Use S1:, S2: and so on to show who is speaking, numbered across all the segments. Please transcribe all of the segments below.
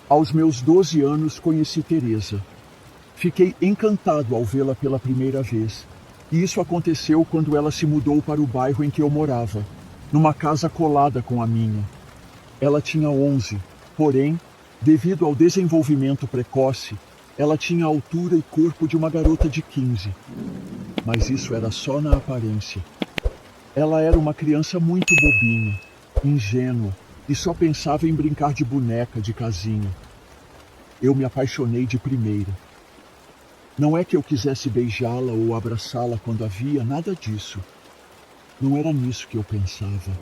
S1: Aos meus 12 anos conheci Teresa. Fiquei encantado ao vê-la pela primeira vez. E isso aconteceu quando ela se mudou para o bairro em que eu morava, numa casa colada com a minha. Ela tinha 11, porém, devido ao desenvolvimento precoce, ela tinha a altura e corpo de uma garota de 15. Mas isso era só na aparência. Ela era uma criança muito bobinha, ingênua, e só pensava em brincar de boneca de casinha. Eu me apaixonei de primeira. Não é que eu quisesse beijá-la ou abraçá-la quando a via, nada disso. Não era nisso que eu pensava.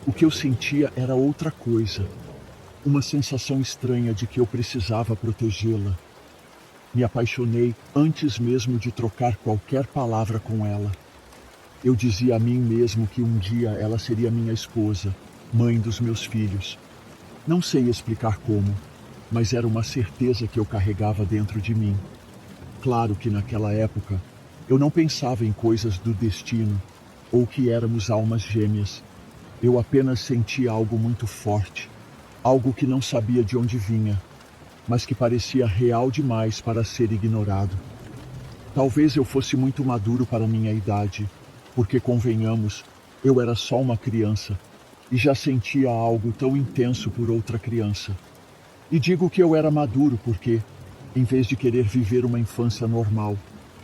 S1: O que eu sentia era outra coisa. Uma sensação estranha de que eu precisava protegê-la. Me apaixonei antes mesmo de trocar qualquer palavra com ela. Eu dizia a mim mesmo que um dia ela seria minha esposa, mãe dos meus filhos. Não sei explicar como, mas era uma certeza que eu carregava dentro de mim. Claro que naquela época eu não pensava em coisas do destino ou que éramos almas gêmeas. Eu apenas sentia algo muito forte, algo que não sabia de onde vinha, mas que parecia real demais para ser ignorado. Talvez eu fosse muito maduro para minha idade, porque, convenhamos, eu era só uma criança e já sentia algo tão intenso por outra criança. E digo que eu era maduro porque, em vez de querer viver uma infância normal,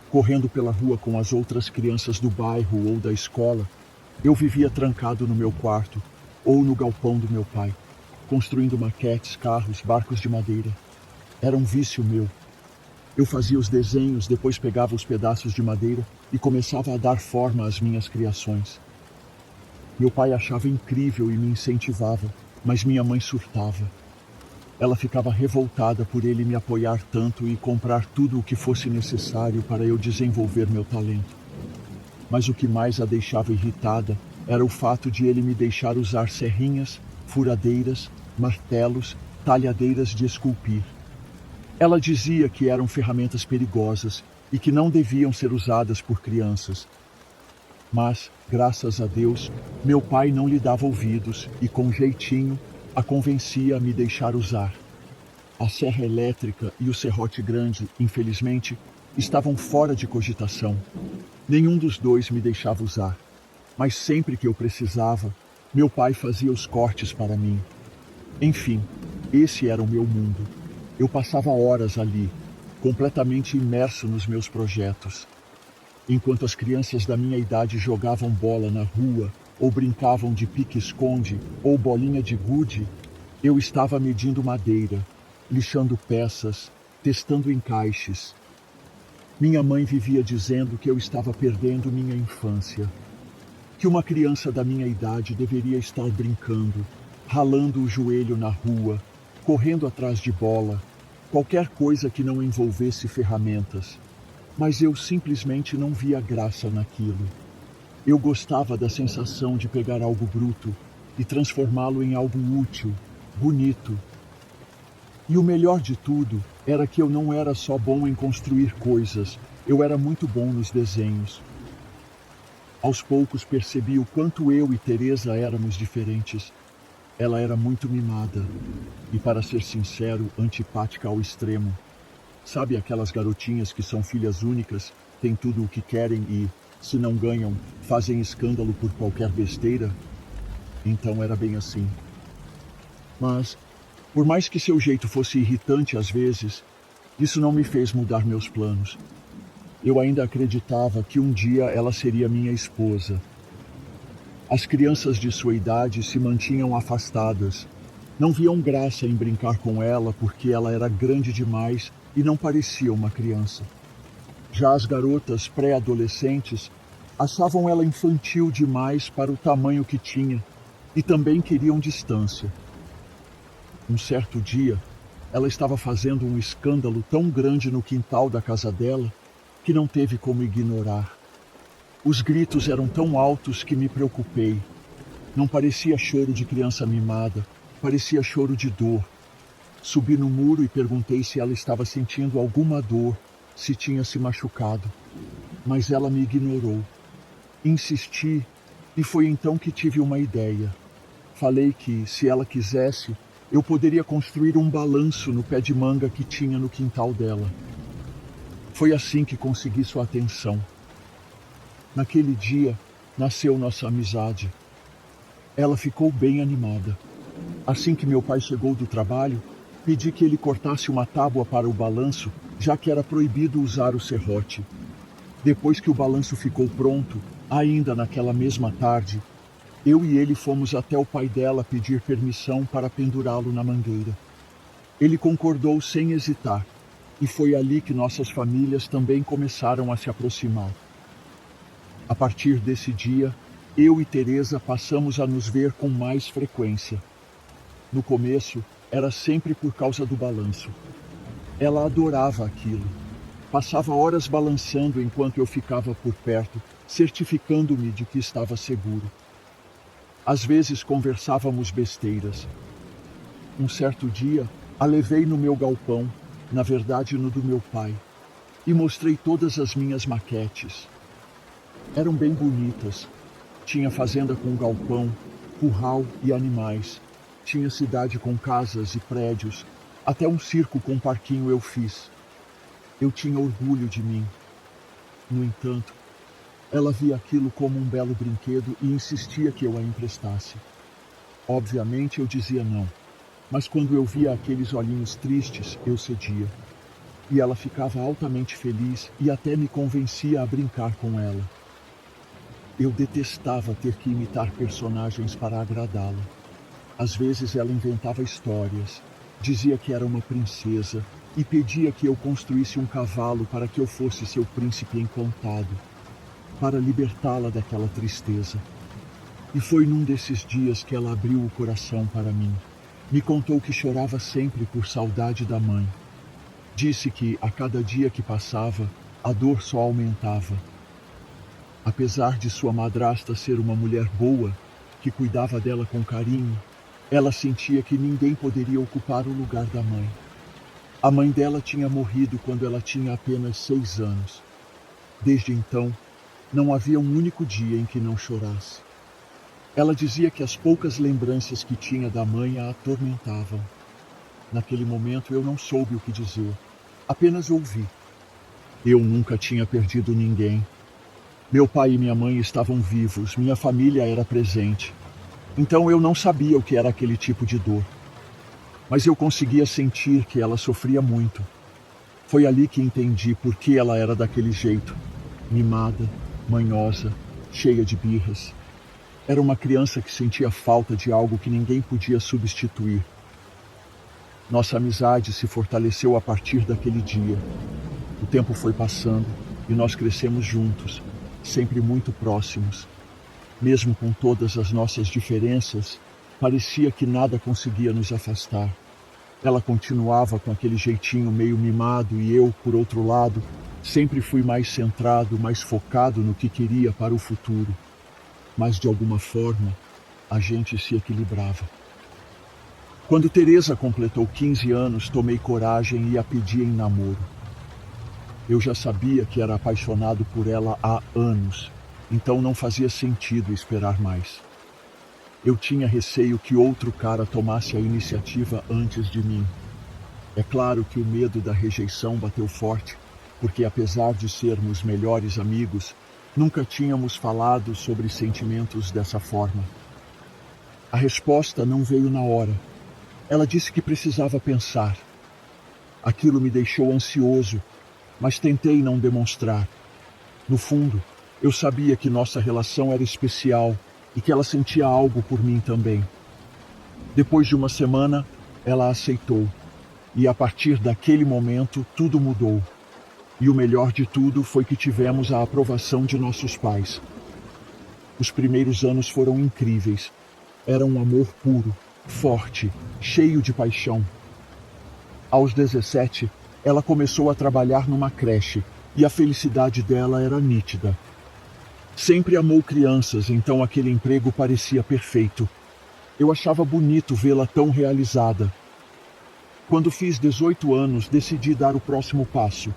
S1: correndo pela rua com as outras crianças do bairro ou da escola, eu vivia trancado no meu quarto ou no galpão do meu pai, construindo maquetes, carros, barcos de madeira. Era um vício meu. Eu fazia os desenhos, depois pegava os pedaços de madeira e começava a dar forma às minhas criações. Meu pai achava incrível e me incentivava, mas minha mãe surtava. Ela ficava revoltada por ele me apoiar tanto e comprar tudo o que fosse necessário para eu desenvolver meu talento. Mas o que mais a deixava irritada era o fato de ele me deixar usar serrinhas, furadeiras, martelos, talhadeiras de esculpir. Ela dizia que eram ferramentas perigosas e que não deviam ser usadas por crianças. Mas, graças a Deus, meu pai não lhe dava ouvidos e, com jeitinho, a convencia a me deixar usar. A serra elétrica e o serrote grande, infelizmente, estavam fora de cogitação. Nenhum dos dois me deixava usar, mas sempre que eu precisava, meu pai fazia os cortes para mim. Enfim, esse era o meu mundo. Eu passava horas ali, completamente imerso nos meus projetos. Enquanto as crianças da minha idade jogavam bola na rua, ou brincavam de pique-esconde ou bolinha de gude, eu estava medindo madeira, lixando peças, testando encaixes. Minha mãe vivia dizendo que eu estava perdendo minha infância, que uma criança da minha idade deveria estar brincando, ralando o joelho na rua, correndo atrás de bola, qualquer coisa que não envolvesse ferramentas. Mas eu simplesmente não via graça naquilo. Eu gostava da sensação de pegar algo bruto e transformá-lo em algo útil, bonito. E o melhor de tudo era que eu não era só bom em construir coisas, eu era muito bom nos desenhos. Aos poucos percebi o quanto eu e Teresa éramos diferentes. Ela era muito mimada e, para ser sincero, antipática ao extremo. Sabe aquelas garotinhas que são filhas únicas, têm tudo o que querem e, se não ganham, fazem escândalo por qualquer besteira? Então era bem assim. Mas, por mais que seu jeito fosse irritante às vezes, isso não me fez mudar meus planos. Eu ainda acreditava que um dia ela seria minha esposa. As crianças de sua idade se mantinham afastadas. Não viam graça em brincar com ela porque ela era grande demais e não parecia uma criança. Já as garotas pré-adolescentes achavam ela infantil demais para o tamanho que tinha e também queriam distância. Um certo dia, ela estava fazendo um escândalo tão grande no quintal da casa dela que não teve como ignorar. Os gritos eram tão altos que me preocupei. Não parecia choro de criança mimada, parecia choro de dor. Subi no muro e perguntei se ela estava sentindo alguma dor, se tinha se machucado. Mas ela me ignorou. Insisti e foi então que tive uma ideia. Falei que, se ela quisesse, Eu poderia construir um balanço no pé de manga que tinha no quintal dela. Foi assim que consegui sua atenção. Naquele dia, nasceu nossa amizade. Ela ficou bem animada. Assim que meu pai chegou do trabalho, pedi que ele cortasse uma tábua para o balanço, já que era proibido usar o serrote. Depois que o balanço ficou pronto, ainda naquela mesma tarde, eu e ele fomos até o pai dela pedir permissão para pendurá-lo na mangueira. Ele concordou sem hesitar, e foi ali que nossas famílias também começaram a se aproximar. A partir desse dia, eu e Teresa passamos a nos ver com mais frequência. No começo, era sempre por causa do balanço. Ela adorava aquilo. Passava horas balançando enquanto eu ficava por perto, certificando-me de que estava seguro. Às vezes conversávamos besteiras. Um certo dia, a levei no meu galpão, na verdade no do meu pai, e mostrei todas as minhas maquetes. Eram bem bonitas. Tinha fazenda com galpão, curral e animais. Tinha cidade com casas e prédios. Até um circo com parquinho eu fiz. Eu tinha orgulho de mim. No entanto, ela via aquilo como um belo brinquedo e insistia que eu a emprestasse. Obviamente eu dizia não, mas quando eu via aqueles olhinhos tristes, eu cedia. E ela ficava altamente feliz e até me convencia a brincar com ela. Eu detestava ter que imitar personagens para agradá-la. Às vezes ela inventava histórias, dizia que era uma princesa e pedia que eu construísse um cavalo para que eu fosse seu príncipe encantado, para libertá-la daquela tristeza. E foi num desses dias que ela abriu o coração para mim. Me contou que chorava sempre por saudade da mãe. Disse que, a cada dia que passava, a dor só aumentava. Apesar de sua madrasta ser uma mulher boa, que cuidava dela com carinho, ela sentia que ninguém poderia ocupar o lugar da mãe. A mãe dela tinha morrido quando ela tinha apenas 6 anos. Desde então, não havia um único dia em que não chorasse. Ela dizia que as poucas lembranças que tinha da mãe a atormentavam. Naquele momento eu não soube o que dizer, apenas ouvi. Eu nunca tinha perdido ninguém. Meu pai e minha mãe estavam vivos, minha família era presente. Então eu não sabia o que era aquele tipo de dor. Mas eu conseguia sentir que ela sofria muito. Foi ali que entendi por que ela era daquele jeito, mimada, manhosa, cheia de birras. Era uma criança que sentia falta de algo que ninguém podia substituir. Nossa amizade se fortaleceu a partir daquele dia. O tempo foi passando e nós crescemos juntos, sempre muito próximos. Mesmo com todas as nossas diferenças, parecia que nada conseguia nos afastar. Ela continuava com aquele jeitinho meio mimado e eu, por outro lado, sempre fui mais centrado, mais focado no que queria para o futuro. Mas de alguma forma, a gente se equilibrava. Quando Teresa completou 15 anos, tomei coragem e a pedi em namoro. Eu já sabia que era apaixonado por ela há anos, então não fazia sentido esperar mais. Eu tinha receio que outro cara tomasse a iniciativa antes de mim. É claro que o medo da rejeição bateu forte, porque apesar de sermos melhores amigos, nunca tínhamos falado sobre sentimentos dessa forma. A resposta não veio na hora. Ela disse que precisava pensar. Aquilo me deixou ansioso, mas tentei não demonstrar. No fundo, eu sabia que nossa relação era especial e que ela sentia algo por mim também. Depois de uma semana, ela aceitou. E a partir daquele momento, tudo mudou. E o melhor de tudo foi que tivemos a aprovação de nossos pais. Os primeiros anos foram incríveis. Era um amor puro, forte, cheio de paixão. Aos 17, ela começou a trabalhar numa creche e a felicidade dela era nítida. Sempre amou crianças, então aquele emprego parecia perfeito. Eu achava bonito vê-la tão realizada. Quando fiz 18 anos, decidi dar o próximo passo.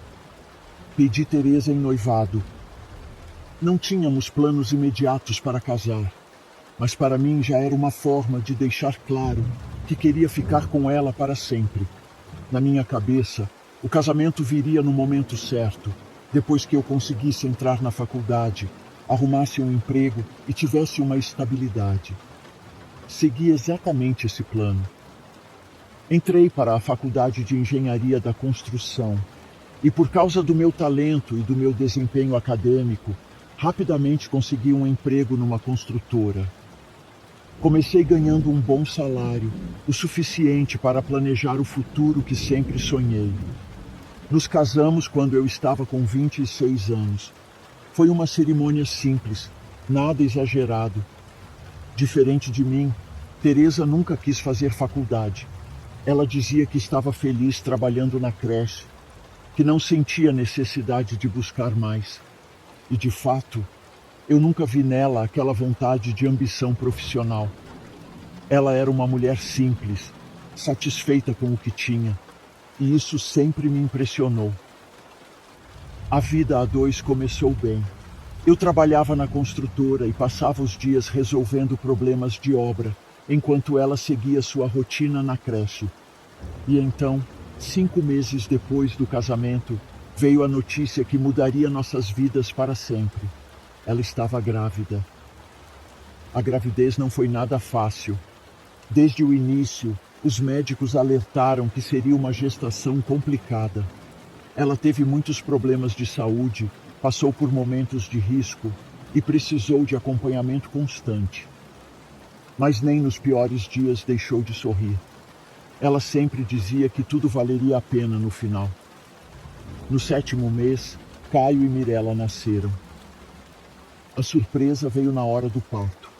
S1: Pedi Teresa em noivado. Não tínhamos planos imediatos para casar, mas para mim já era uma forma de deixar claro que queria ficar com ela para sempre. Na minha cabeça, o casamento viria no momento certo, depois que eu conseguisse entrar na faculdade, arrumasse um emprego e tivesse uma estabilidade. Segui exatamente esse plano. Entrei para a Faculdade de Engenharia da Construção e, por causa do meu talento e do meu desempenho acadêmico, rapidamente consegui um emprego numa construtora. Comecei ganhando um bom salário, o suficiente para planejar o futuro que sempre sonhei. Nos casamos quando eu estava com 26 anos. Foi uma cerimônia simples, nada exagerado. Diferente de mim, Teresa nunca quis fazer faculdade. Ela dizia que estava feliz trabalhando na creche, que não sentia necessidade de buscar mais. E, de fato, eu nunca vi nela aquela vontade de ambição profissional. Ela era uma mulher simples, satisfeita com o que tinha, e isso sempre me impressionou. A vida a dois começou bem. Eu trabalhava na construtora e passava os dias resolvendo problemas de obra, enquanto ela seguia sua rotina na creche. E então, 5 meses depois do casamento, veio a notícia que mudaria nossas vidas para sempre. Ela estava grávida. A gravidez não foi nada fácil. Desde o início, os médicos alertaram que seria uma gestação complicada. Ela teve muitos problemas de saúde, passou por momentos de risco e precisou de acompanhamento constante. Mas nem nos piores dias deixou de sorrir. Ela sempre dizia que tudo valeria a pena no final. No 7º mês, Caio e Mirella nasceram. A surpresa veio na hora do parto.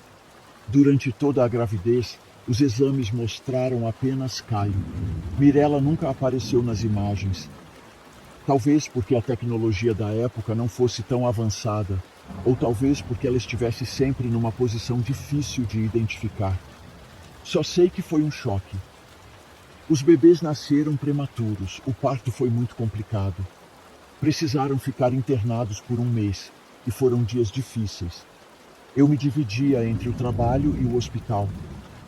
S1: Durante toda a gravidez, os exames mostraram apenas Caio. Mirella nunca apareceu nas imagens. Talvez porque a tecnologia da época não fosse tão avançada, ou talvez porque ela estivesse sempre numa posição difícil de identificar. Só sei que foi um choque. Os bebês nasceram prematuros, o parto foi muito complicado. Precisaram ficar internados por 1 mês, e foram dias difíceis. Eu me dividia entre o trabalho e o hospital,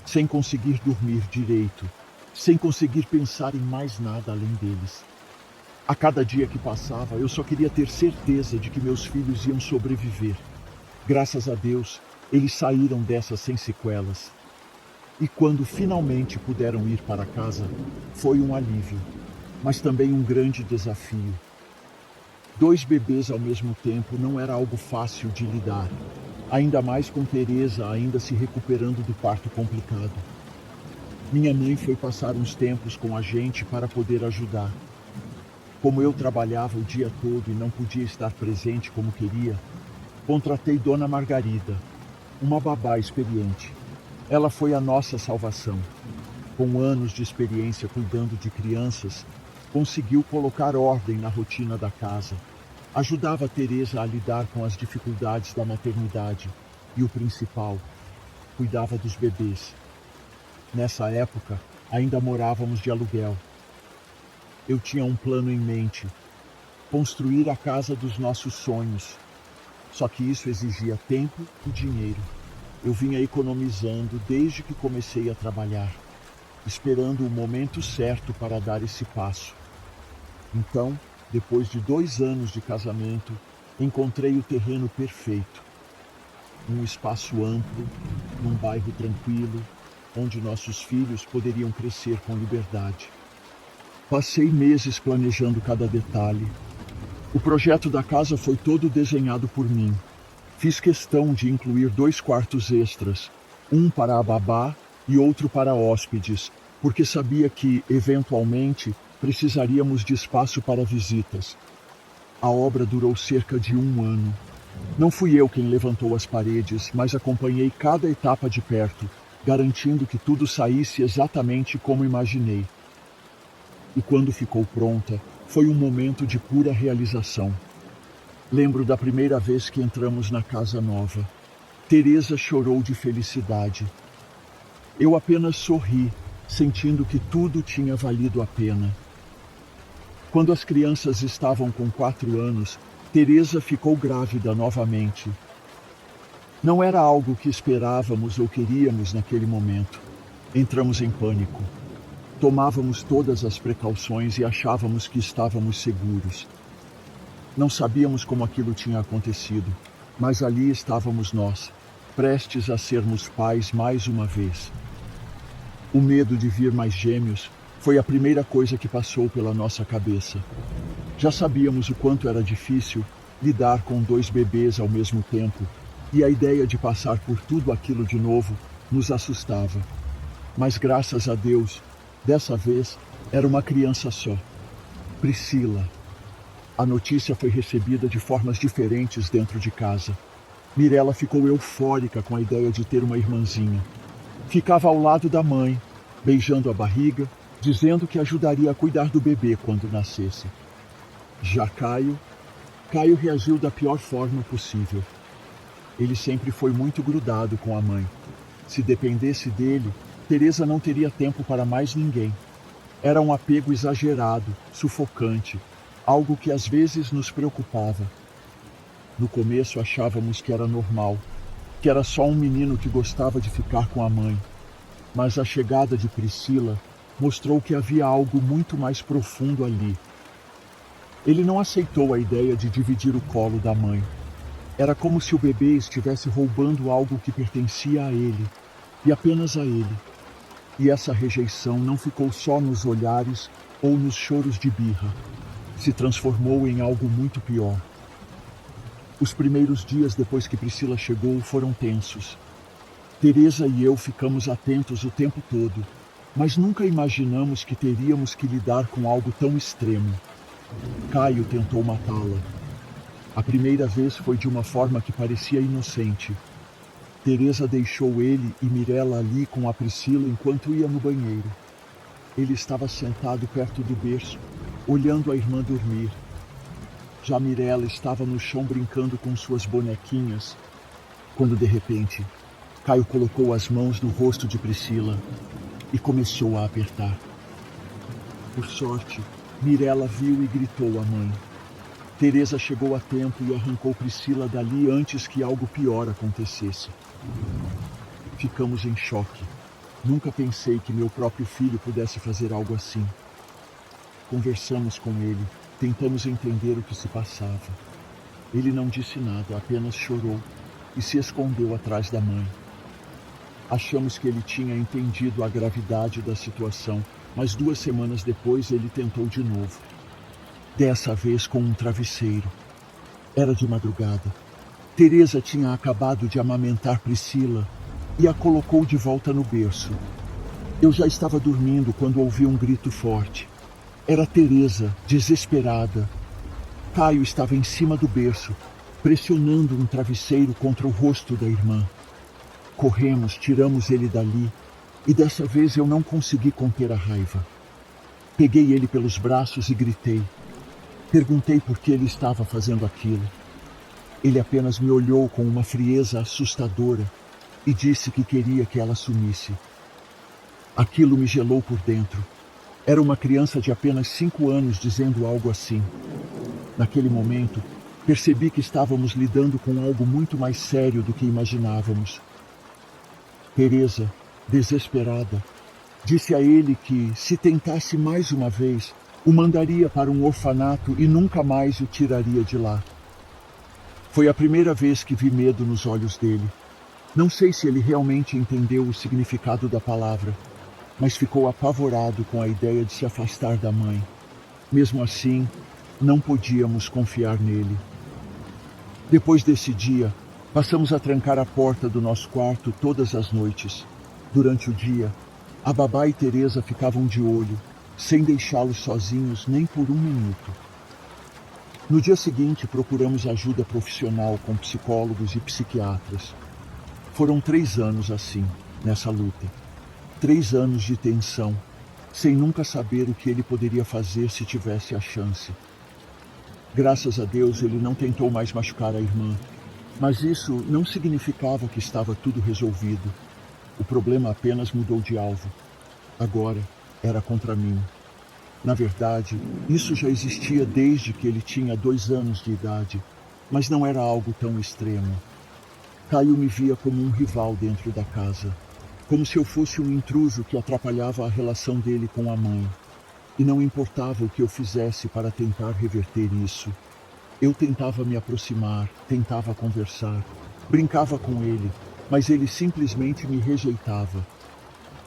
S1: sem conseguir dormir direito, sem conseguir pensar em mais nada além deles. A cada dia que passava, eu só queria ter certeza de que meus filhos iam sobreviver. Graças a Deus, eles saíram dessa sem sequelas. E quando finalmente puderam ir para casa, foi um alívio, mas também um grande desafio. 2 bebês ao mesmo tempo não era algo fácil de lidar, ainda mais com Teresa ainda se recuperando do parto complicado. Minha mãe foi passar uns tempos com a gente para poder ajudar. Como eu trabalhava o dia todo e não podia estar presente como queria, contratei Dona Margarida, uma babá experiente. Ela foi a nossa salvação. Com anos de experiência cuidando de crianças, conseguiu colocar ordem na rotina da casa. Ajudava a Teresa a lidar com as dificuldades da maternidade e, o principal, cuidava dos bebês. Nessa época, ainda morávamos de aluguel. Eu tinha um plano em mente: construir a casa dos nossos sonhos. Só que isso exigia tempo e dinheiro. Eu vinha economizando desde que comecei a trabalhar, esperando o momento certo para dar esse passo. Então, depois de 2 anos de casamento, encontrei o terreno perfeito. Um espaço amplo, num bairro tranquilo, onde nossos filhos poderiam crescer com liberdade. Passei meses planejando cada detalhe. O projeto da casa foi todo desenhado por mim. Fiz questão de incluir 2 quartos extras, um para a babá e outro para hóspedes, porque sabia que, eventualmente, precisaríamos de espaço para visitas. A obra durou cerca de 1 ano. Não fui eu quem levantou as paredes, mas acompanhei cada etapa de perto, garantindo que tudo saísse exatamente como imaginei. E quando ficou pronta, foi um momento de pura realização. Lembro da primeira vez que entramos na casa nova. Teresa chorou de felicidade. Eu apenas sorri, sentindo que tudo tinha valido a pena. Quando as crianças estavam com 4 anos, Teresa ficou grávida novamente. Não era algo que esperávamos ou queríamos naquele momento. Entramos em pânico. Tomávamos todas as precauções e achávamos que estávamos seguros. Não sabíamos como aquilo tinha acontecido, mas ali estávamos nós, prestes a sermos pais mais uma vez. O medo de vir mais gêmeos foi a primeira coisa que passou pela nossa cabeça. Já sabíamos o quanto era difícil lidar com 2 bebês ao mesmo tempo, e a ideia de passar por tudo aquilo de novo nos assustava. Mas graças a Deus, dessa vez era uma criança só, Priscila. A notícia foi recebida de formas diferentes dentro de casa. Mirella ficou eufórica com a ideia de ter uma irmãzinha. Ficava ao lado da mãe, beijando a barriga, dizendo que ajudaria a cuidar do bebê quando nascesse. Já Caio reagiu da pior forma possível. Ele sempre foi muito grudado com a mãe. Se dependesse dele, Teresa não teria tempo para mais ninguém. Era um apego exagerado, sufocante, algo que às vezes nos preocupava. No começo achávamos que era normal, que era só um menino que gostava de ficar com a mãe. Mas a chegada de Priscila mostrou que havia algo muito mais profundo ali. Ele não aceitou a ideia de dividir o colo da mãe. Era como se o bebê estivesse roubando algo que pertencia a ele, e apenas a ele. E essa rejeição não ficou só nos olhares ou nos choros de birra. Se transformou em algo muito pior. Os primeiros dias depois que Priscila chegou foram tensos. Teresa e eu ficamos atentos o tempo todo, mas nunca imaginamos que teríamos que lidar com algo tão extremo. Caio tentou matá-la. A primeira vez foi de uma forma que parecia inocente. Teresa deixou ele e Mirella ali com a Priscila enquanto ia no banheiro. Ele estava sentado perto do berço, olhando a irmã dormir. Já Mirella estava no chão brincando com suas bonequinhas, quando de repente, Caio colocou as mãos no rosto de Priscila e começou a apertar. Por sorte, Mirella viu e gritou à mãe. Teresa chegou a tempo e arrancou Priscila dali antes que algo pior acontecesse. Ficamos em choque. Nunca pensei que meu próprio filho pudesse fazer algo assim. Conversamos com ele, tentamos entender o que se passava. Ele não disse nada, apenas chorou e se escondeu atrás da mãe. Achamos que ele tinha entendido a gravidade da situação, mas 2 semanas depois ele tentou de novo. Dessa vez com um travesseiro. Era de madrugada. Teresa tinha acabado de amamentar Priscila e a colocou de volta no berço. Eu já estava dormindo quando ouvi um grito forte. Era Teresa, desesperada. Caio estava em cima do berço, pressionando um travesseiro contra o rosto da irmã. Corremos, tiramos ele dali, e dessa vez eu não consegui conter a raiva. Peguei ele pelos braços e gritei. Perguntei por que ele estava fazendo aquilo. Ele apenas me olhou com uma frieza assustadora e disse que queria que ela sumisse. Aquilo me gelou por dentro. Era uma criança de apenas 5 anos dizendo algo assim. Naquele momento, percebi que estávamos lidando com algo muito mais sério do que imaginávamos. Teresa, desesperada, disse a ele que, se tentasse mais uma vez, o mandaria para um orfanato e nunca mais o tiraria de lá. Foi a primeira vez que vi medo nos olhos dele. Não sei se ele realmente entendeu o significado da palavra, mas ficou apavorado com a ideia de se afastar da mãe. Mesmo assim, não podíamos confiar nele. Depois desse dia, passamos a trancar a porta do nosso quarto todas as noites. Durante o dia, a babá e Teresa ficavam de olho, sem deixá-los sozinhos nem por um minuto. No dia seguinte, procuramos ajuda profissional com psicólogos e psiquiatras. Foram 3 anos assim, nessa luta. 3 anos de tensão, sem nunca saber o que ele poderia fazer se tivesse a chance. Graças a Deus, ele não tentou mais machucar a irmã, mas isso não significava que estava tudo resolvido. O problema apenas mudou de alvo. Agora, era contra mim. Na verdade, isso já existia desde que ele tinha 2 anos de idade, mas não era algo tão extremo. Caio me via como um rival dentro da casa. como se eu fosse um intruso que atrapalhava a relação dele com a mãe. E não importava o que eu fizesse para tentar reverter isso. Eu tentava me aproximar, tentava conversar, brincava com ele, mas ele simplesmente me rejeitava.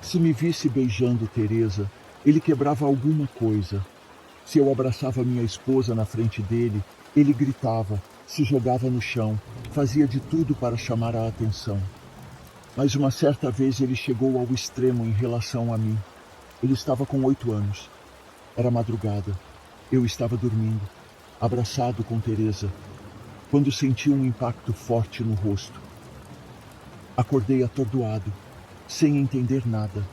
S1: Se me visse beijando Teresa, ele quebrava alguma coisa. Se eu abraçava minha esposa na frente dele, ele gritava, se jogava no chão, fazia de tudo para chamar a atenção. Mas uma certa vez ele chegou ao extremo em relação a mim. Ele estava com 8 anos. Era madrugada. Eu estava dormindo, abraçado com Teresa, quando senti um impacto forte no rosto. Acordei atordoado, sem entender nada.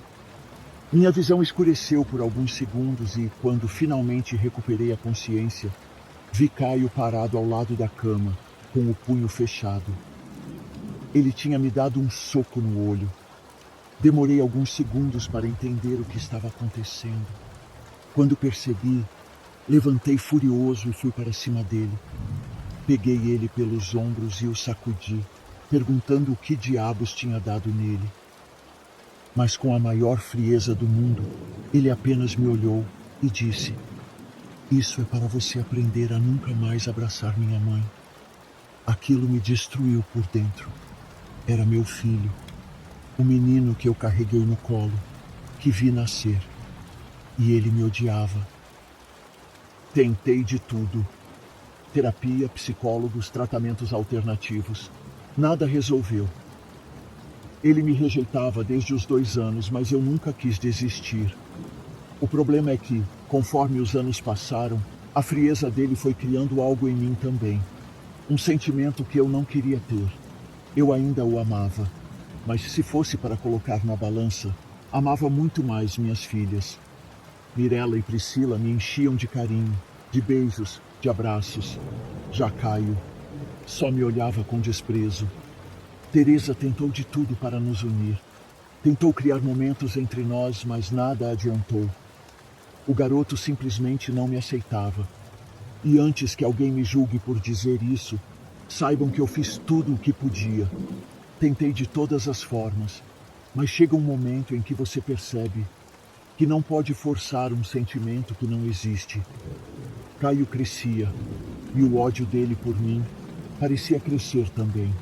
S1: Minha visão escureceu por alguns segundos e, quando finalmente recuperei a consciência, vi Caio parado ao lado da cama, com o punho fechado. Ele tinha me dado um soco no olho. Demorei alguns segundos para entender o que estava acontecendo. Quando percebi, levantei furioso e fui para cima dele. Peguei ele pelos ombros e o sacudi, perguntando o que diabos tinha dado nele. Mas com a maior frieza do mundo, ele apenas me olhou e disse: "Isso é para você aprender a nunca mais abraçar minha mãe." Aquilo me destruiu por dentro. Era meu filho, o menino que eu carreguei no colo, que vi nascer. E ele me odiava. Tentei de tudo. Terapia, psicólogos, tratamentos alternativos. Nada resolveu. Ele me rejeitava desde os 2 anos, mas eu nunca quis desistir. O problema é que, conforme os anos passaram, a frieza dele foi criando algo em mim também. Um sentimento que eu não queria ter. Eu ainda o amava, mas se fosse para colocar na balança, amava muito mais minhas filhas. Mirella e Priscila me enchiam de carinho, de beijos, de abraços. Já Caio só me olhava com desprezo. Teresa tentou de tudo para nos unir. Tentou criar momentos entre nós, mas nada adiantou. O garoto simplesmente não me aceitava. E antes que alguém me julgue por dizer isso, saibam que eu fiz tudo o que podia. Tentei de todas as formas, mas chega um momento em que você percebe que não pode forçar um sentimento que não existe. Caio crescia, e o ódio dele por mim parecia crescer também.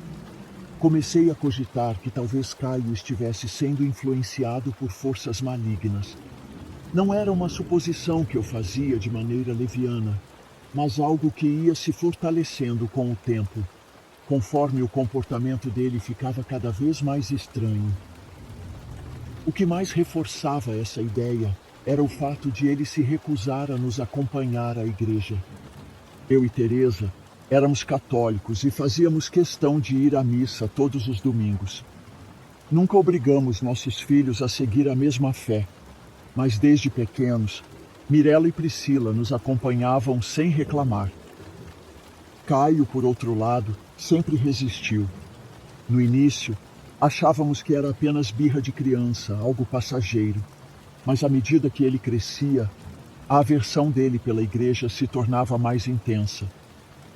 S1: Comecei a cogitar que talvez Caio estivesse sendo influenciado por forças malignas. Não era uma suposição que eu fazia de maneira leviana, mas algo que ia se fortalecendo com o tempo, conforme o comportamento dele ficava cada vez mais estranho. O que mais reforçava essa ideia era o fato de ele se recusar a nos acompanhar à igreja. Eu e Teresa éramos católicos e fazíamos questão de ir à missa todos os domingos. Nunca obrigamos nossos filhos a seguir a mesma fé, mas desde pequenos, Mirella e Priscila nos acompanhavam sem reclamar. Caio, por outro lado, sempre resistiu. No início, achávamos que era apenas birra de criança, algo passageiro. Mas à medida que ele crescia, a aversão dele pela igreja se tornava mais intensa.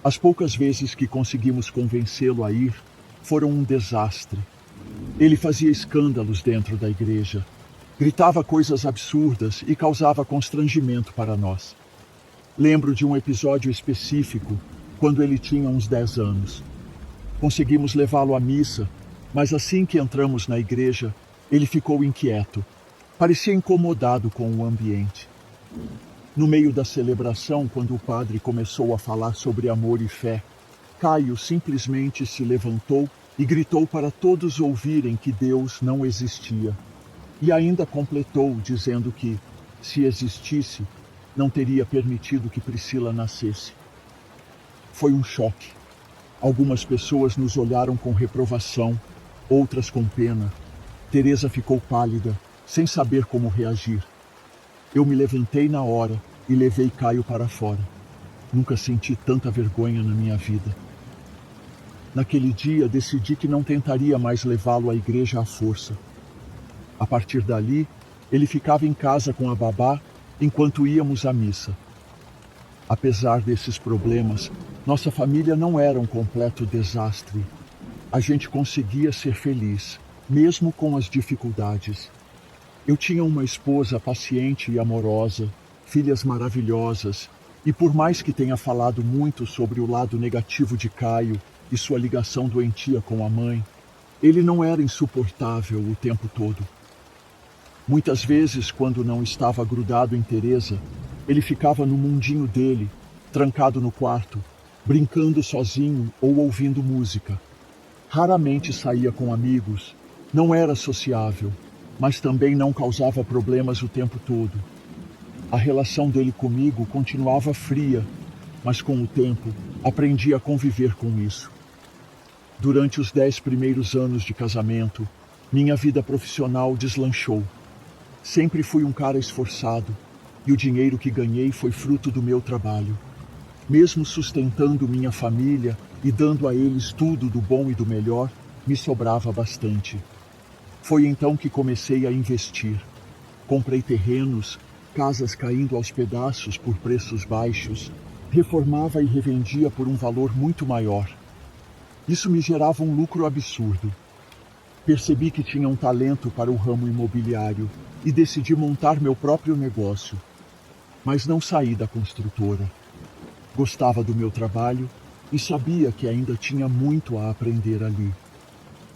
S1: As poucas vezes que conseguimos convencê-lo a ir, foram um desastre. Ele fazia escândalos dentro da igreja, gritava coisas absurdas e causava constrangimento para nós. Lembro de um episódio específico, quando ele tinha uns 10 anos. Conseguimos levá-lo à missa, mas assim que entramos na igreja, ele ficou inquieto. Parecia incomodado com o ambiente. No meio da celebração, quando o padre começou a falar sobre amor e fé, Caio simplesmente se levantou e gritou para todos ouvirem que Deus não existia. E ainda completou dizendo que, se existisse, não teria permitido que Priscila nascesse. Foi um choque. Algumas pessoas nos olharam com reprovação, outras com pena. Teresa ficou pálida, sem saber como reagir. Eu me levantei na hora e levei Caio para fora. Nunca senti tanta vergonha na minha vida. Naquele dia, decidi que não tentaria mais levá-lo à igreja à força. A partir dali, ele ficava em casa com a babá enquanto íamos à missa. Apesar desses problemas, nossa família não era um completo desastre. A gente conseguia ser feliz. mesmo com as dificuldades. Eu tinha uma esposa paciente e amorosa, filhas maravilhosas, e por mais que tenha falado muito sobre o lado negativo de Caio e sua ligação doentia com a mãe, ele não era insuportável o tempo todo. Muitas vezes, quando não estava grudado em Teresa, ele ficava no mundinho dele, trancado no quarto, brincando sozinho ou ouvindo música. Raramente saía com amigos, não era sociável, mas também não causava problemas o tempo todo. A relação dele comigo continuava fria, mas com o tempo aprendi a conviver com isso. Durante os 10 primeiros anos de casamento, minha vida profissional deslanchou. Sempre fui um cara esforçado, e o dinheiro que ganhei foi fruto do meu trabalho. Mesmo sustentando minha família e dando a eles tudo do bom e do melhor, me sobrava bastante. Foi então que comecei a investir. Comprei terrenos, casas caindo aos pedaços por preços baixos, reformava e revendia por um valor muito maior. Isso me gerava um lucro absurdo. Percebi que tinha um talento para o ramo imobiliário e decidi montar meu próprio negócio. Mas não saí da construtora. Gostava do meu trabalho e sabia que ainda tinha muito a aprender ali.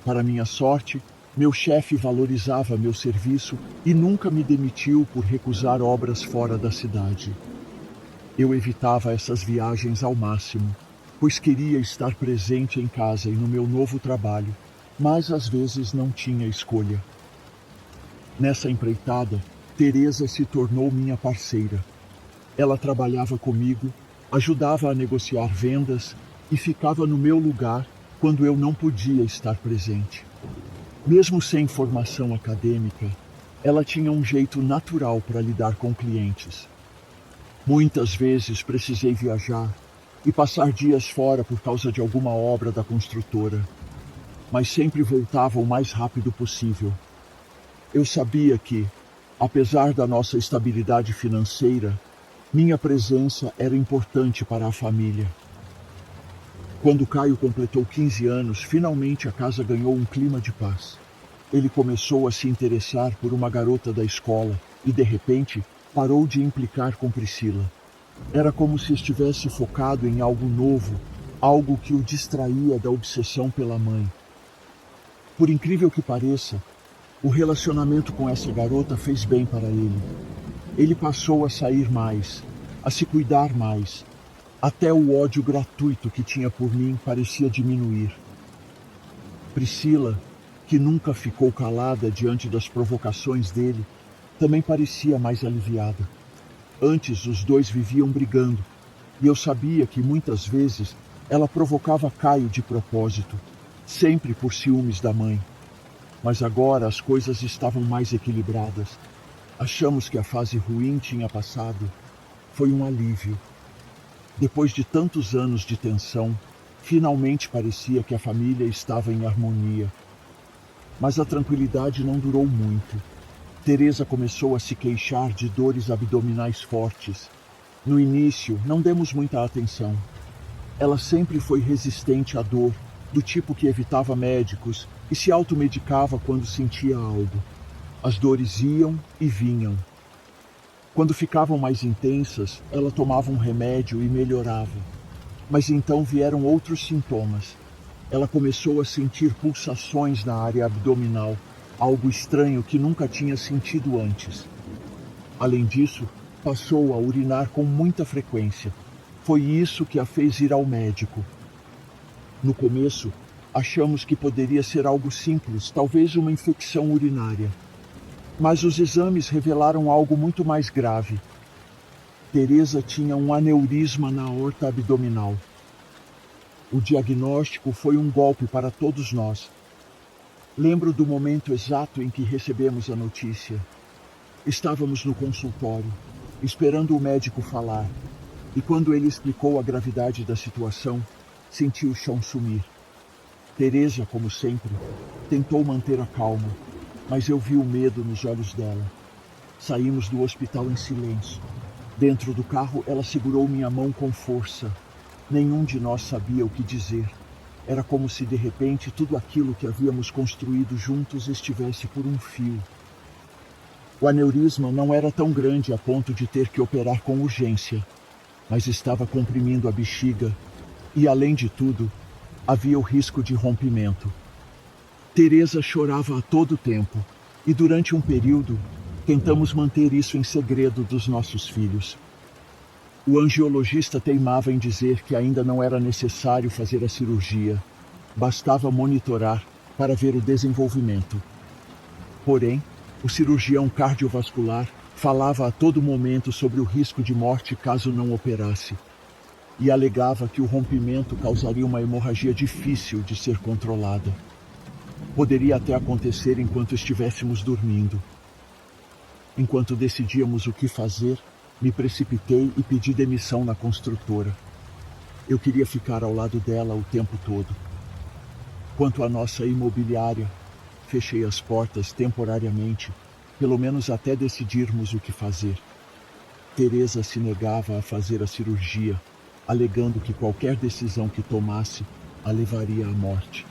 S1: Para minha sorte, meu chefe valorizava meu serviço e nunca me demitiu por recusar obras fora da cidade. Eu evitava essas viagens ao máximo, pois queria estar presente em casa e no meu novo trabalho, mas às vezes não tinha escolha. Nessa empreitada, Teresa se tornou minha parceira. Ela trabalhava comigo, ajudava a negociar vendas e ficava no meu lugar quando eu não podia estar presente. Mesmo sem formação acadêmica, ela tinha um jeito natural para lidar com clientes. Muitas vezes precisei viajar e passar dias fora por causa de alguma obra da construtora, mas sempre voltava o mais rápido possível. Eu sabia que, apesar da nossa estabilidade financeira, minha presença era importante para a família. Quando Caio completou 15 anos, finalmente a casa ganhou um clima de paz. Ele começou a se interessar por uma garota da escola e, de repente, parou de implicar com Priscila. Era como se estivesse focado em algo novo, algo que o distraía da obsessão pela mãe. Por incrível que pareça, o relacionamento com essa garota fez bem para ele. Ele passou a sair mais, a se cuidar mais. Até o ódio gratuito que tinha por mim parecia diminuir. Priscila, que nunca ficou calada diante das provocações dele, também parecia mais aliviada. Antes os dois viviam brigando, e eu sabia que muitas vezes ela provocava Caio de propósito, sempre por ciúmes da mãe. Mas agora as coisas estavam mais equilibradas. Achamos que a fase ruim tinha passado. Foi um alívio. Depois de tantos anos de tensão, finalmente parecia que a família estava em harmonia. Mas a tranquilidade não durou muito. Teresa começou a se queixar de dores abdominais fortes. No início, não demos muita atenção. Ela sempre foi resistente à dor, do tipo que evitava médicos e se automedicava quando sentia algo. As dores iam e vinham. Quando ficavam mais intensas, ela tomava um remédio e melhorava. Mas então vieram outros sintomas. Ela começou a sentir pulsações na área abdominal, algo estranho que nunca tinha sentido antes. Além disso, passou a urinar com muita frequência. Foi isso que a fez ir ao médico. No começo, achamos que poderia ser algo simples, talvez uma infecção urinária. Mas os exames revelaram algo muito mais grave. Teresa tinha um aneurisma na aorta abdominal. O diagnóstico foi um golpe para todos nós. Lembro do momento exato em que recebemos a notícia. Estávamos no consultório, esperando o médico falar, e quando ele explicou a gravidade da situação, senti o chão sumir. Teresa, como sempre, tentou manter a calma, mas eu vi o medo nos olhos dela. Saímos do hospital em silêncio. Dentro do carro, ela segurou minha mão com força. Nenhum de nós sabia o que dizer. Era como se de repente tudo aquilo que havíamos construído juntos estivesse por um fio. O aneurisma não era tão grande a ponto de ter que operar com urgência, mas estava comprimindo a bexiga e, além de tudo, havia o risco de rompimento. Teresa chorava a todo tempo e, durante um período, tentamos manter isso em segredo dos nossos filhos. O angiologista teimava em dizer que ainda não era necessário fazer a cirurgia, bastava monitorar para ver o desenvolvimento. Porém, o cirurgião cardiovascular falava a todo momento sobre o risco de morte caso não operasse, e alegava que o rompimento causaria uma hemorragia difícil de ser controlada. Poderia até acontecer enquanto estivéssemos dormindo. Enquanto decidíamos o que fazer, me precipitei e pedi demissão na construtora. Eu queria ficar ao lado dela o tempo todo. Quanto à nossa imobiliária, fechei as portas temporariamente, pelo menos até decidirmos o que fazer. Teresa se negava a fazer a cirurgia, alegando que qualquer decisão que tomasse a levaria à morte.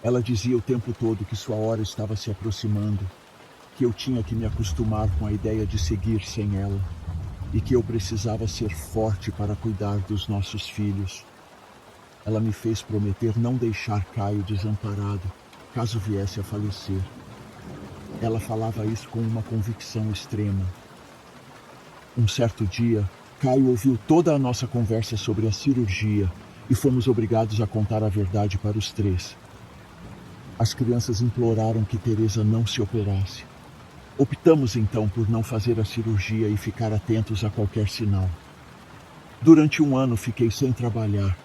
S1: Ela dizia o tempo todo que sua hora estava se aproximando, que eu tinha que me acostumar com a ideia de seguir sem ela e que eu precisava ser forte para cuidar dos nossos filhos. Ela me fez prometer não deixar Caio desamparado, caso viesse a falecer. Ela falava isso com uma convicção extrema. Um certo dia, Caio ouviu toda a nossa conversa sobre a cirurgia e fomos obrigados a contar a verdade para os três. As crianças imploraram que Teresa não se operasse. Optamos então por não fazer a cirurgia e ficar atentos a qualquer sinal. Durante um ano fiquei sem trabalhar,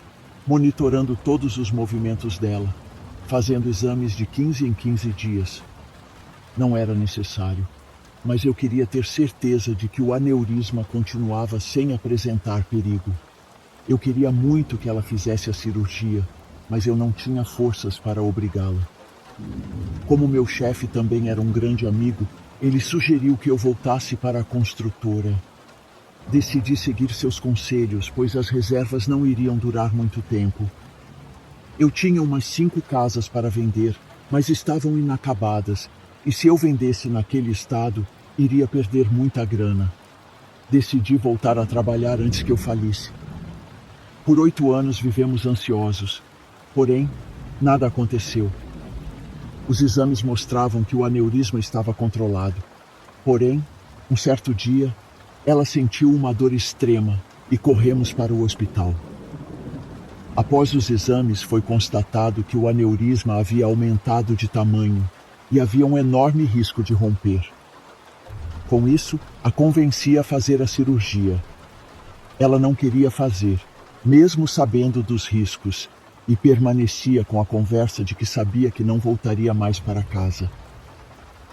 S1: monitorando todos os movimentos dela, fazendo exames de 15 em 15 dias. Não era necessário, mas eu queria ter certeza de que o aneurisma continuava sem apresentar perigo. Eu queria muito que ela fizesse a cirurgia, mas eu não tinha forças para obrigá-la. Como meu chefe também era um grande amigo, ele sugeriu que eu voltasse para a construtora. Decidi seguir seus conselhos, pois as reservas não iriam durar muito tempo. Eu tinha umas 5 casas para vender, mas estavam inacabadas, e se eu vendesse naquele estado, iria perder muita grana. Decidi voltar a trabalhar antes que eu falisse. Por 8 anos vivemos ansiosos, porém, nada aconteceu. Os exames mostravam que o aneurisma estava controlado. Porém, um certo dia, ela sentiu uma dor extrema e corremos para o hospital. Após os exames, foi constatado que o aneurisma havia aumentado de tamanho e havia um enorme risco de romper. Com isso, a convenci a fazer a cirurgia. Ela não queria fazer, mesmo sabendo dos riscos, e permanecia com a conversa de que sabia que não voltaria mais para casa.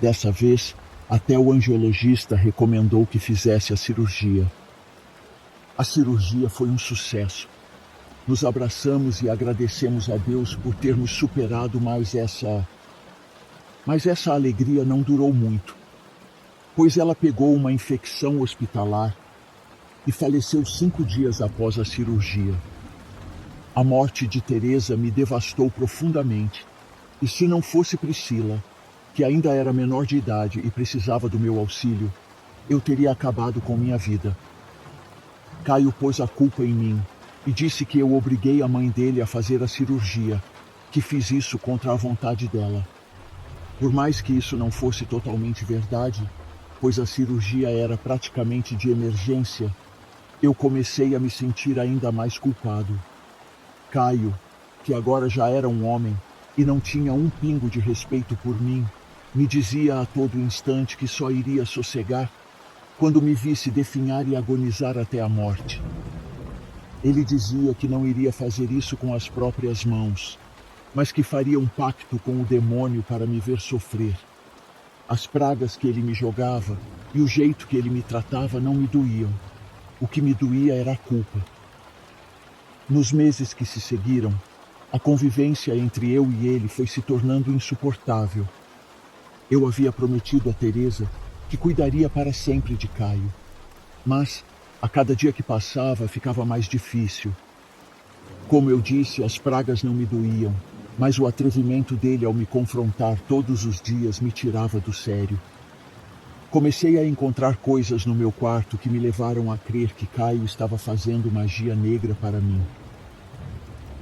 S1: Dessa vez, até o angiologista recomendou que fizesse a cirurgia. A cirurgia foi um sucesso. Nos abraçamos e agradecemos a Deus por termos superado, mas essa alegria não durou muito, pois ela pegou uma infecção hospitalar e faleceu 5 dias após a cirurgia. A morte de Teresa me devastou profundamente, e se não fosse Priscila, que ainda era menor de idade e precisava do meu auxílio, eu teria acabado com minha vida. Caio pôs a culpa em mim e disse que eu obriguei a mãe dele a fazer a cirurgia, que fiz isso contra a vontade dela. Por mais que isso não fosse totalmente verdade, pois a cirurgia era praticamente de emergência, eu comecei a me sentir ainda mais culpado. Caio, que agora já era um homem e não tinha um pingo de respeito por mim, me dizia a todo instante que só iria sossegar quando me visse definhar e agonizar até a morte. Ele dizia que não iria fazer isso com as próprias mãos, mas que faria um pacto com o demônio para me ver sofrer. As pragas que ele me jogava e o jeito que ele me tratava não me doíam. O que me doía era a culpa. Nos meses que se seguiram, a convivência entre eu e ele foi se tornando insuportável. Eu havia prometido a Teresa que cuidaria para sempre de Caio, mas, a cada dia que passava, ficava mais difícil. Como eu disse, as pragas não me doíam, mas o atrevimento dele ao me confrontar todos os dias me tirava do sério. Comecei a encontrar coisas no meu quarto que me levaram a crer que Caio estava fazendo magia negra para mim.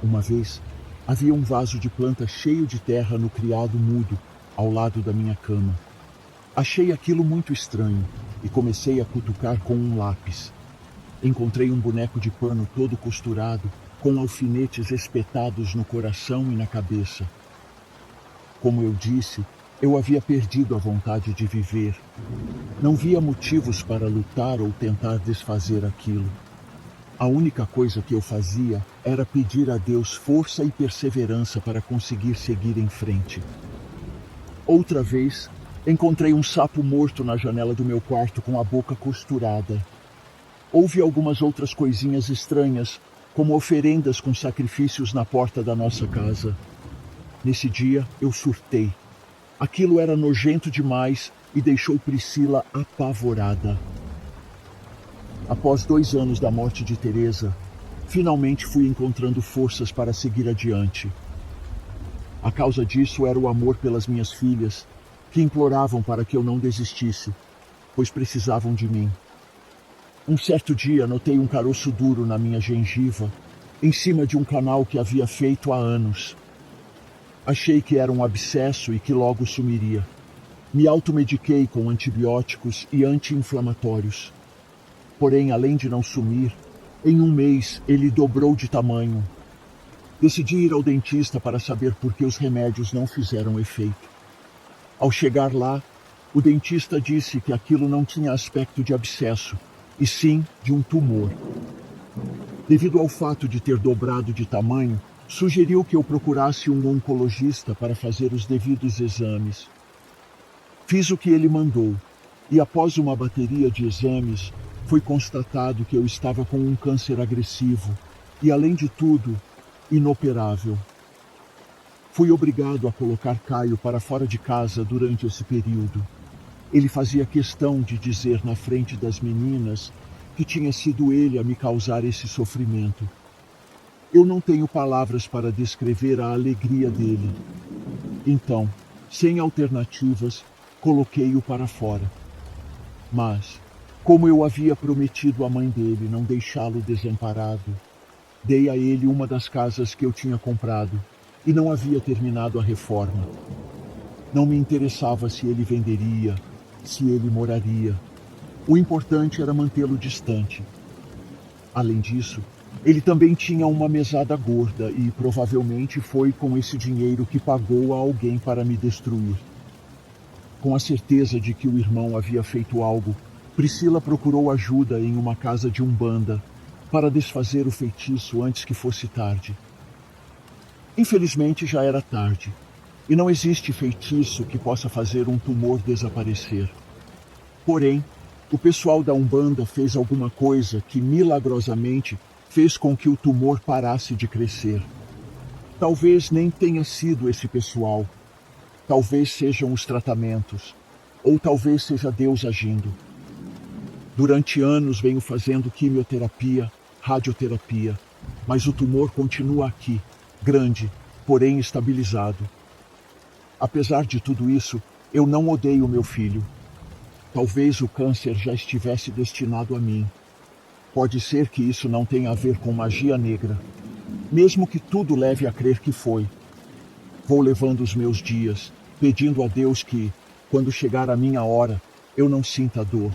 S1: Uma vez, havia um vaso de planta cheio de terra no criado mudo, ao lado da minha cama. Achei aquilo muito estranho e comecei a cutucar com um lápis. Encontrei um boneco de pano todo costurado, com alfinetes espetados no coração e na cabeça. Como eu disse, eu havia perdido a vontade de viver. Não via motivos para lutar ou tentar desfazer aquilo. A única coisa que eu fazia era pedir a Deus força e perseverança para conseguir seguir em frente. Outra vez, encontrei um sapo morto na janela do meu quarto com a boca costurada. Houve algumas outras coisinhas estranhas, como oferendas com sacrifícios na porta da nossa casa. Nesse dia, eu surtei. Aquilo era nojento demais e deixou Priscila apavorada. Após 2 anos da morte de Teresa, finalmente fui encontrando forças para seguir adiante. A causa disso era o amor pelas minhas filhas, que imploravam para que eu não desistisse, pois precisavam de mim. Um certo dia notei um caroço duro na minha gengiva, em cima de um canal que havia feito há anos. Achei que era um abscesso e que logo sumiria. Me automediquei com antibióticos e anti-inflamatórios. Porém, além de não sumir, em um mês ele dobrou de tamanho. Decidi ir ao dentista para saber por que os remédios não fizeram efeito. Ao chegar lá, o dentista disse que aquilo não tinha aspecto de abscesso, e sim de um tumor. Devido ao fato de ter dobrado de tamanho, sugeriu que eu procurasse um oncologista para fazer os devidos exames. Fiz o que ele mandou, e após uma bateria de exames, foi constatado que eu estava com um câncer agressivo e, além de tudo, inoperável. Fui obrigado a colocar Caio para fora de casa durante esse período. Ele fazia questão de dizer na frente das meninas que tinha sido ele a me causar esse sofrimento. Eu não tenho palavras para descrever a alegria dele. Então, sem alternativas, coloquei-o para fora. Mas, como eu havia prometido à mãe dele não deixá-lo desamparado, dei a ele uma das casas que eu tinha comprado e não havia terminado a reforma. Não me interessava se ele venderia, se ele moraria. O importante era mantê-lo distante. Além disso, ele também tinha uma mesada gorda e provavelmente foi com esse dinheiro que pagou a alguém para me destruir. Com a certeza de que o irmão havia feito algo, Priscila procurou ajuda em uma casa de umbanda para desfazer o feitiço antes que fosse tarde. Infelizmente já era tarde, e não existe feitiço que possa fazer um tumor desaparecer. Porém, o pessoal da Umbanda fez alguma coisa que milagrosamente fez com que o tumor parasse de crescer. Talvez nem tenha sido esse pessoal, talvez sejam os tratamentos, ou talvez seja Deus agindo. Durante anos venho fazendo quimioterapia, radioterapia, mas o tumor continua aqui, grande, porém estabilizado. Apesar de tudo isso, eu não odeio meu filho. Talvez o câncer já estivesse destinado a mim. Pode ser que isso não tenha a ver com magia negra, mesmo que tudo leve a crer que foi. Vou levando os meus dias, pedindo a Deus que, quando chegar a minha hora, eu não sinta dor.